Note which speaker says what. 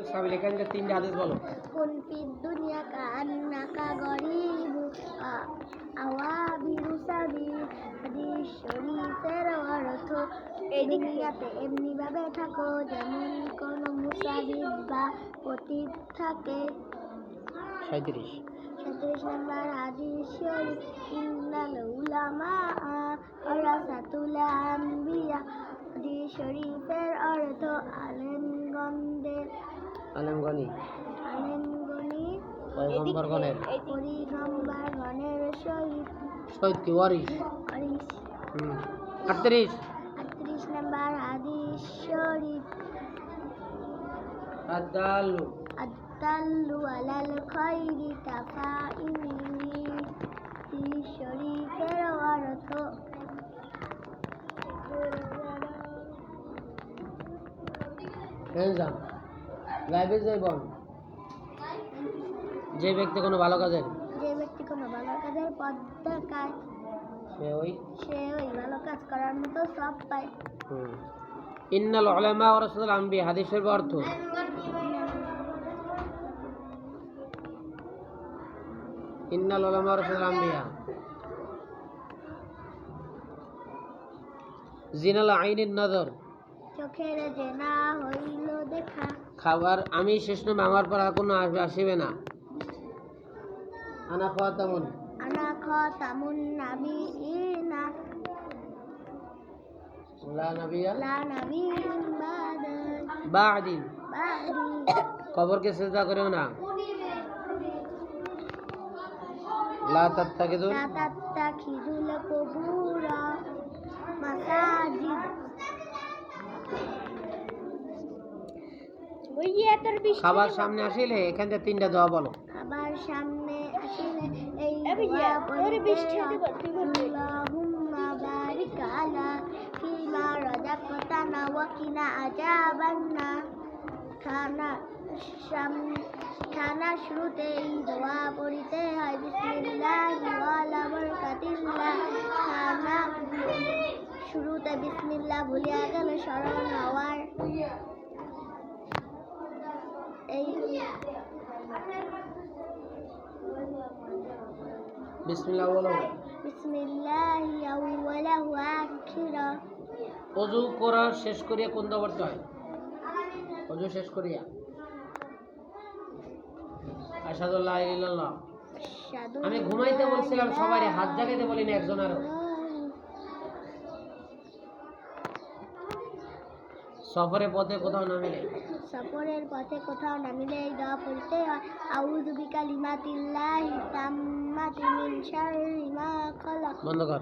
Speaker 1: সাবিল এখান থেকে তিনটা হাদিস বলো।
Speaker 2: কুন ফিদ দুনিয়া কান্নাকা গরিবু আওয়াবিরু সাবিল। হাদিস শরীফের অর্থ, এই দুনিয়াতে এমনি ভাবে থাকো যেমন কোন মুসাফির বা পথিক থাকে। 37 নম্বর হাদিস শরীফ, ইন্নাল উলামা ওয়ারাসাতুল আম্বিয়া। হাদিস শরীফের অর্থ আলেমগণদের
Speaker 1: আলেমগণি পয়গম্বরগণের শহীদ কি ওয়ারিস। 38
Speaker 2: নম্বর হাদিস শরীফ, আদাল্লু আলাল খাইরি কাফাইলিহি। হাদিস শরীফের অর্থ
Speaker 1: লাইভে যাইবন যে ব্যক্তি কোনো ভালো কাজের
Speaker 2: পথ দেখায় সে ওই ভালো কাজ করার মতো সব পায়।
Speaker 1: ইন্নাল উলামা ওয়ারাসাতুল আম্বিয়া হাদিসের অর্থ, ইন্নাল উলামা ওয়ারাসাতুল আম্বিয়া। জিনাল আইনিন নজর,
Speaker 2: চোখের জেনা হইল দেখা।
Speaker 1: খাবার আমি শেষ নয়, আমার পর আর কোনো আসিবে না। আনা খাতামুন নাবিয়িনা লা নাবিয়্যা বা'দি। কবরকে সিজদা করিও না। লা তাত্তাখিযুল
Speaker 2: কুবুরা মাসাজিদ।
Speaker 1: খাবার সামনে আসিলে এখান থেকে তিনটা দোয়া বলো।
Speaker 2: খাবার সামনে আসিলে এই দোয়া পড়তে আল্লাহুম্মা বারিক আলা ফিমা রাযাকতানা ওয়া কিনা আযাবান্নার। খানার শুরুতে এই দোয়া পড়তে হয়, বিসমিল্লাহি ওয়ালা বারাকাতিল্লাহ। খানা শুরুতে বিসমিল্লাহ ভুলিয়া গেলে স্মরণ হওয়ার
Speaker 1: বিসমিল্লাহ বলো।
Speaker 2: বিসমিল্লাহি আউওয়ালাহু আখিরা।
Speaker 1: ওযু করা শেষ করিয়া কোন দোয়া পড়তে হয়? ওযু শেষ করিয়া আশহাদু আল্লা ইলাহা ইল্লাল্লাহ। আমি ঘুমাইতে বলছিলাম সবাই, হাত জাগাইতে বলিনি একজনেরও। সফরের পথে কোথাও নামিলে এই
Speaker 2: দোয়া পড়তে হয়, আউযু বিকালিমাতিল্লাহি তাম্মাতি মিন শাররি মা খালাক।
Speaker 1: বন্ধ কর।